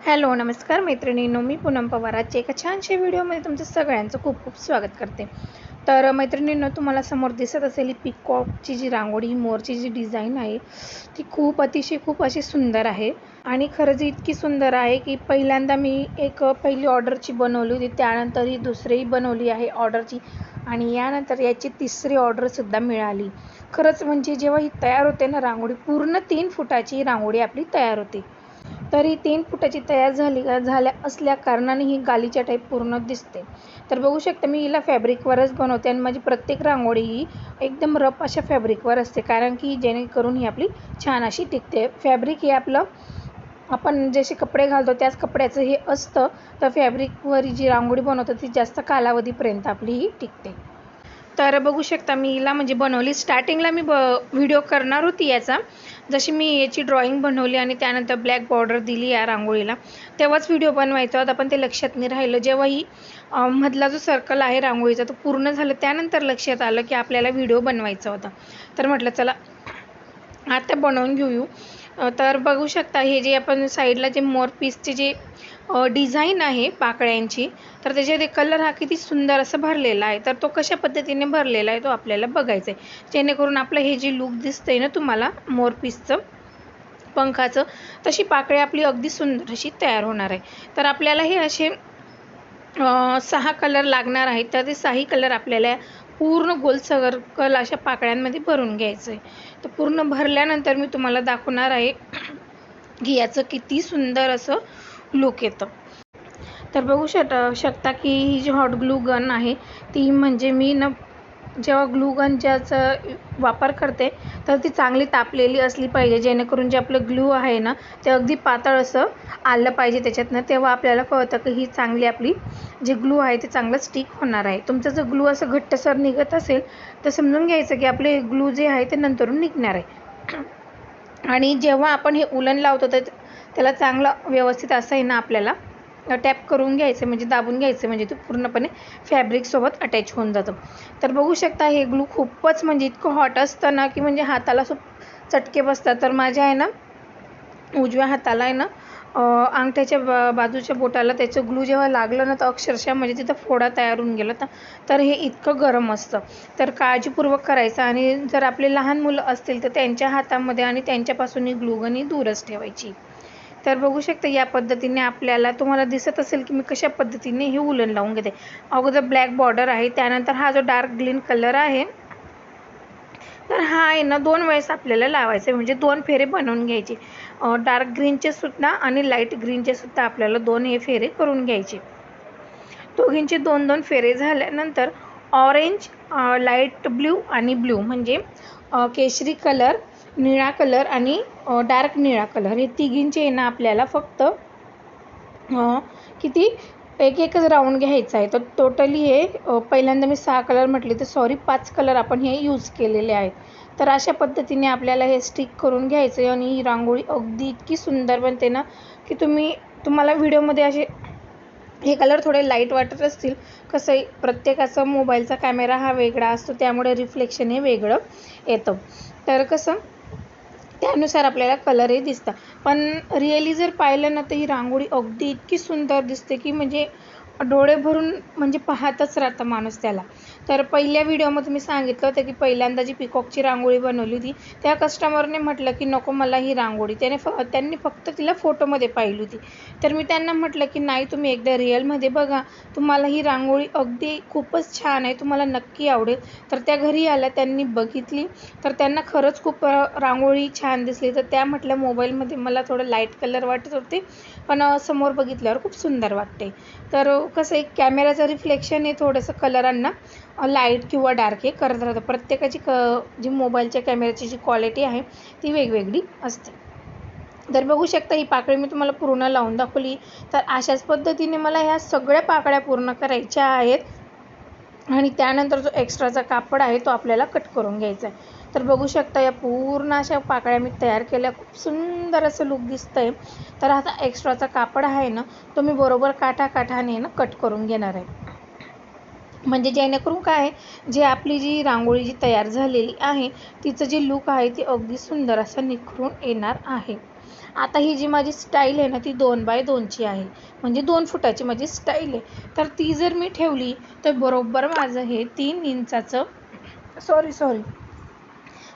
Hello नमस्कार मैत्रिणींनो, मी पूनम पवार आजच्या एका छानशा व्हिडिओमध्ये तुमचं सगळ्यांचं खूप खूप स्वागत करते. तर मैत्रिणींनो, तुम्हाला समोर दिसत असेल ही पिकॉकची जी रांगोळी, ही मोरची जी डिझाईन आहे ती अतिशय खूप अशी सुंदर आहे आणि खरंच इतकी सुंदर आहे की पहिल्यांदा मी पहिली ऑर्डरची बनवली होती, त्यानंतर ही दुसरीही बनवली आहे ऑर्डरची आणि यानंतर याची तिसरी ऑर्डरसुद्धा मिळाली. खरंच म्हणजे जेव्हा ही तयार होते ना रांगोळी, पूर्ण 3 फुटाची रांगोळी आपली तयार होते. तर ही 3 फुटाची तयार झाल्या असल्या कारणाने ही गालीच्या टाईप पूर्ण दिसते. तर बघू शकता मी हिला फॅब्रिकवरच बनवते आणि माझी प्रत्येक रांगोळी ही एकदम रफ अशा फॅब्रिकवर असते, कारण की जेणेकरून ही आपली छान अशी टिकते. फॅब्रिक हे आपलं आपण जसे कपडे घालतो त्याच कपड्याचं हे असतं, तर फॅब्रिकवर जी रांगोळी बनवतो ती जास्त कालावधीपर्यंत आपली ही टिकते. तर बघू शकता मी हिला म्हणजे बनवली. स्टार्टिंगला मी व्हिडिओ करणार होती याचा, जशी मी याची ड्रॉइंग बनवली आणि त्यानंतर ब्लॅक बॉर्डर दिली या रांगोळीला, तेव्हाच व्हिडिओ बनवायचा होता, पण ते लक्षात नाही राहिलं. जेव्हा ही मधला जो सर्कल आहे रांगोळीचा तो पूर्ण झालं, त्यानंतर लक्षात आलं की आपल्याला व्हिडिओ बनवायचा होता. तर म्हटलं चला आता बनवून घेऊ. तर बघू शकता हे जे आपण साईडला जे मोर पीसचे जे डिझाईन आहे पाकळ्यांची, तर त्याच्यात कलर हा किती सुंदर असं भरलेला आहे. तर तो कशा पद्धतीने भरलेला आहे तो आपल्याला बघायचा आहे, जेणेकरून आपलं हे जे लूक दिसतंय ना तुम्हाला मोर पीसचं पंखाचं, तशी पाकळी आपली अगदी सुंदर अशी तयार होणार आहे. तर आपल्याला हे असे 6 कलर लागणार आहेत. तर ते 6ही कलर आपल्याला पूर्ण गोल सर्कल अशा पाकळ्यांमध्ये भरून घ्यायचं आहे. तर पूर्ण भरल्यानंतर मी तुम्हाला दाखवणार आहे की याचं किती सुंदर असं लूक येतं. तर बघू शकता की ही जी हॉट ग्लू गन आहे ती म्हणजे मी ना जेव्हा ग्लू गन ज्याचा वापर करते तर ती चांगली तापलेली असली पाहिजे, जेणेकरून जे आपलं ग्लू आहे ना ते अगदी पातळ असं आलं पाहिजे त्याच्यातनं. तेव्हा आपल्याला कळतं की ही चांगली आपली जे ग्लू आहे ते चांगलं स्टिक होणार आहे. तुमचं जर ग्लू असं घट्टसर निघत असेल तर समजून घ्यायचं की आपले ग्लू जे आहे ते नंतरून निघणार आहे. आणि जेव्हा आपण हे उलन लावतो तर त्याला चांगलं व्यवस्थित असं आहे ना आपल्याला टॅप करून घ्यायचं, म्हणजे दाबून घ्यायचं, म्हणजे ते पूर्णपणे फॅब्रिकसोबत अटॅच होऊन जातं. तर बघू शकता हे ग्लू खूपच म्हणजे इतकं हॉट असतं ना की म्हणजे हाताला चटके बसतात. तर माझ्या आहे ना उजव्या हाताला आहे ना अंगठ्याच्या बाजूच्या बोटाला त्याचं ग्लू जेव्हा लागलं ना तर अक्षरशः म्हणजे तिथं फोडा तयार होऊन गेला. तर हे इतकं गरम असतं, तर काळजीपूर्वक करायचं. आणि जर आपले लहान मुलं असतील तर त्यांच्या हातामध्ये आणि त्यांच्यापासून ही ग्लूगन ही दूरच ठेवायची. तर बघू शकता या पद्धतीने आपल्याला तुम्हाला दिसत असेल की मी कशा पद्धतीने हे उलन लावून घेते. अगोदर ब्लॅक बॉर्डर आहे, त्यानंतर हा जो डार्क ग्रीन कलर आहे तर हा आहे ना 2 वेळेस आपल्याला लावायचा आहे, म्हणजे 2 फेरे बनवून घ्यायचे. डार्क ग्रीनचे सुद्धा आणि लाईट ग्रीनचे सुद्धा आपल्याला 2 हे फेरे करून घ्यायचे. दोघींचे 2-2 फेरे झाल्यानंतर ऑरेंज, लाईट ब्ल्यू आणि ब्ल्यू म्हणजे केशरी कलर, निळा कलर आणि डार्क निळा कलर, हे तिघींचे आहे ना आपल्याला फक्त किती एकच राऊंड घ्यायचा आहे. तर टोटली हे पहिल्यांदा मी 6 कलर म्हटले तर सॉरी 5 कलर आपण हे यूज केलेले आहेत. तर अशा पद्धतीने आपल्याला हे स्टिक करून घ्यायचं आहे आणि ही रांगोळी अगदी इतकी सुंदर बनते ना की तुम्हाला व्हिडिओमध्ये असे हे कलर थोडे लाईट वाटत असतील. कसं आहे प्रत्येकाचा मोबाईलचा कॅमेरा हा वेगळा असतो, त्यामुळे रिफ्लेक्शन हे वेगळं येतं. तर कसं त्यानुसार आपल्याला कलरही दिसतं. पण रिअली जर पाहिलं ना तर ही रांगोळी अगदी इतकी सुंदर दिसते की म्हणजे डोळे भरून म्हणजे पाहतच राहतं माणूस त्याला. तर पहिल्या व्हिडिओमध्ये मी सांगितलं होतं की पहिल्यांदा जी पिकॉकची रांगोळी बनवली होती त्या कस्टमरने म्हटलं की नको मला ही रांगोळी, त्यांनी फक्त तिला फोटोमध्ये पाहिली होती. तर मी त्यांना म्हटलं की नाही, तुम्ही एकदा रिअलमध्ये बघा, तुम्हाला ही रांगोळी अगदी खूपच छान आहे, तुम्हाला नक्की आवडेल. तर त्या घरी आल्या, त्यांनी बघितली, तर त्यांना खरंच खूप रांगोळी छान दिसली. तर त्या म्हटल्या मोबाईलमध्ये मला थोडं लाईट कलर वाटत होते, पण समोर बघितल्यावर खूप सुंदर वाटते. तर कसं एक कॅमेराचं रिफ्लेक्शन हे थोडंसं कलरांना लाईट किंवा डार्क हे करत राहतं. प्रत्येकाची जी मोबाईलच्या कॅमेऱ्याची जी क्वालिटी आहे ती वेगवेगळी असते. तर बघू शकता ही पाकळी मी तुम्हाला पूर्ण लावून दाखवली. तर अशाच पद्धतीने मला ह्या सगळ्या पाकळ्या पूर्ण करायच्या आहेत आणि त्यानंतर जो एक्स्ट्राचा कापड आहे तो आपल्याला कट करून घ्यायचा आहे. तर बघू शकता या पूर्ण अशा पाकळ्या मी तयार केल्या, खूप सुंदर असं लूक दिसतंय. तर आता एक्स्ट्राचा कापड आहे ना तो मी बरोबर काठाने ना कट करून घेणार आहे, म्हणजे जेणेकरून काय आहे जे आपली जी रांगोळी जी तयार झालेली आहे तिचं जे लूक आहे ते अगदी सुंदर असं निखरून येणार आहे. आता ही जी माझी स्टाईल आहे ना ती 2 बाय 2ची आहे, म्हणजे 2 फुटाची माझी स्टाईल आहे. तर ती जर मी ठेवली तर बरोबर माझं हे 3 इंचाचं सॉरी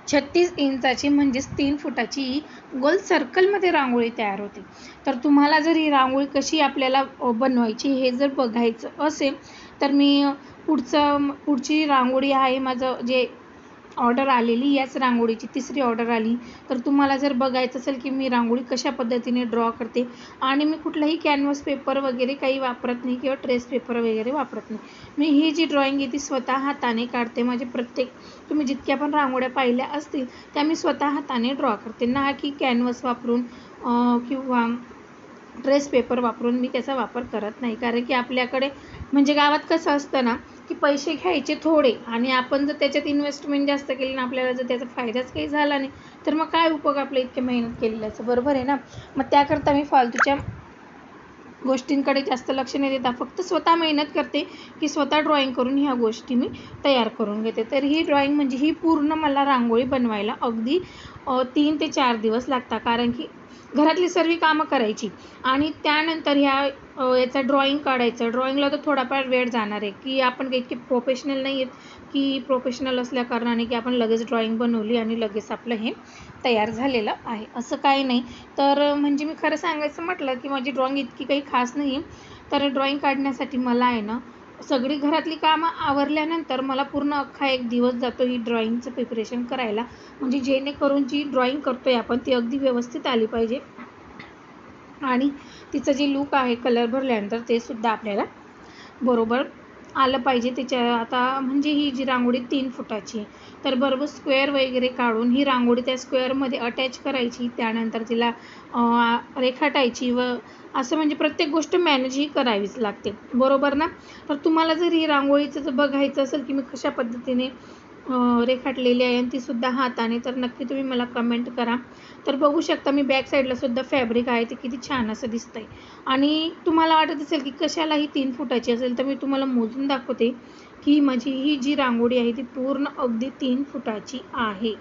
36 इंचाची म्हणजेच 3 फुटाची गोल सर्कलमध्ये रांगोळी तयार होते. तर तुम्हाला जर ही रांगोळी कशी आपल्याला बनवायची हे जर बघायचं असेल तर मी पुढची रांगोळी आहे माझं जे ऑर्डर आलेली, याच रांगोळीची 3री ऑर्डर आली. तर तुम्हाला जर बघायचं असेल की मी रांगोळी कशा पद्धतीने ड्रॉ करते आणि मी कुठलाही कॅनव्हास पेपर वगैरे काही वापरत नाही किंवा ट्रेस पेपर वगैरे वापरत नाही. मी ही जी ड्रॉइंग आहे ती स्वतः हाताने काढते. माझे प्रत्येक तुम्ही जितक्या पण रांगोळ्या पाहिल्या असतील त्या मी स्वतः हाताने ड्रॉ करते, ना की कॅनव्हास वापरून किंवा ट्रेस पेपर वापरून मी त्याचा वापर करत नाही. कारण की आपल्याकडे म्हणजे गावात कसं असतं ना की पैसे घ्यायचे थोडे आणि आपण जर त्याच्यात इन्व्हेस्टमेंट जास्त केली ना आपल्याला जर त्याचा फायदाच काही झाला नाही तर मग काय उपयोग आपल्या इतकी मेहनत केलेल्याचं, बरोबर आहे ना. मग त्याकरता मी फालतूच्या गोष्टींकडे जास्त लक्ष नाही देता फक्त स्वतः मेहनत करते की स्वतः ड्रॉइंग करून ह्या गोष्टी मी तयार करून घेते. तर ही ड्रॉइंग म्हणजे ही पूर्ण मला रांगोळी बनवायला अगदी 3 ते 4 दिवस लागतात. कारण की घरातली सर्व कामं करायची आणि त्यानंतर याचा ड्रॉइंग काढायचं. ड्रॉइंगला तर थोडाफार वेळ जाणार आहे की आपण इतके प्रोफेशनल नाही आहेत की प्रोफेशनल असल्याकारणाने की आपण लगेच ड्रॉइंग बनवली आणि लगेच आपलं हे तयार झालेलं आहे, असं काही नाही. तर म्हणजे मी खरं सांगायचं म्हटलं की माझी ड्रॉइंग इतकी काही खास नाही. तर ड्रॉइंग काढण्यासाठी मला आहे ना सगळी घरातली कामं आवरल्यानंतर मला पूर्ण अख्खा 1 दिवस जातो ही ड्रॉइंगचं प्रिपरेशन करायला. म्हणजे जेणेकरून जी ड्रॉइंग करतोय आपण ती अगदी व्यवस्थित आली पाहिजे आणि तिचं जे लूक आहे कलर भरल्यानंतर ते सुद्धा आपल्याला बरोबर आलं पाहिजे. त्याच्या आता म्हणजे ही जी रांगोळी 3 फुटाची तर बरोबर स्क्वेअर वगैरे काढून ही रांगोळी त्या स्क्वेअरमध्ये अटॅच करायची. त्यानंतर तिला रेखाटायची व असं म्हणजे प्रत्येक गोष्ट मॅनेजही करावीच लागते, बरोबर ना. तर तुम्हाला जर ही रांगोळीचं जर बघायचं असेल की मी कशा पद्धतीने रेखाटलेली आहे आणि तीसुद्धा हाताने तर नक्की तुम्ही मला कमेंट करा. तर बघू शकता मी बॅक साईडला सुद्धा फॅब्रिक आहे ते किती छान असं दिसतंय. आणि तुम्हाला वाटत असेल की कशाला ही 3 फुटाची असेल तर मी तुम्हाला मोजून दाखवते की माझी ही जी रांगोळी आहे ती पूर्ण अगदी 3 फुटाची आहे.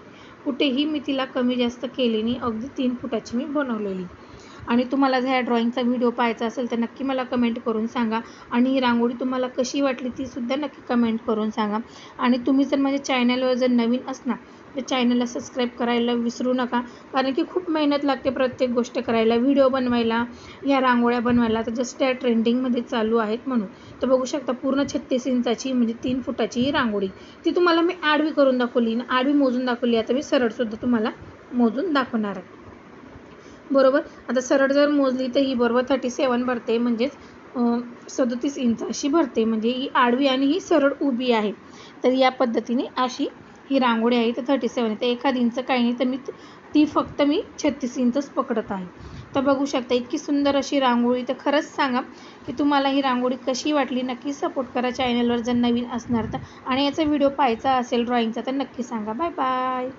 कुठेही मी तिला कमी जास्त केली नाही, अगदी 3 फुटाची मी बनवलेली. आणि तुम्हाला जर ह्या ड्रॉइंगचा व्हिडिओ पाहायचा असेल तर नक्की मला कमेंट करून सांगा आणि ही रांगोळी तुम्हाला कशी वाटली तीसुद्धा नक्की कमेंट करून सांगा. आणि तुम्ही जर माझ्या चॅनलवर जर नवीन असणार तर चॅनलला सबस्क्राईब करायला विसरू नका. कारण की खूप मेहनत लागते प्रत्येक गोष्ट करायला, व्हिडिओ बनवायला, ह्या रांगोळ्या बनवायला. तर जस्ट त्या ट्रेंडिंगमध्ये चालू आहेत म्हणून. तर बघू शकता पूर्ण 36 इंचाची म्हणजे 3 फुटाची ही रांगोळी ती तुम्हाला मी आडवी करून दाखवली ना, आडवी मोजून दाखवली. आता मी सरळसुद्धा तुम्हाला मोजून दाखवणार आहे, बरोबर. आता सरळ जर मोजली तर ही बरोबर 37 भरते, म्हणजेच 37 इंच अशी भरते. म्हणजे ही आडवी आणि ही सरळ उभी आहे. तर या पद्धतीने अशी ही रांगोळी आहे. तर 37 आहे तर 1 इंच काही नाही, तर ती फक्त मी 36 इंचच पकडत आहे. तर बघू शकता इतकी सुंदर अशी रांगोळी. तर खरंच सांगा की तुम्हाला ही रांगोळी कशी वाटली, नक्की सपोर्ट करा चॅनलवर जर नवीन असणार तर. आणि याचा व्हिडिओ पाहायचा असेल ड्रॉइंगचा तर नक्की सांगा. Bye bye.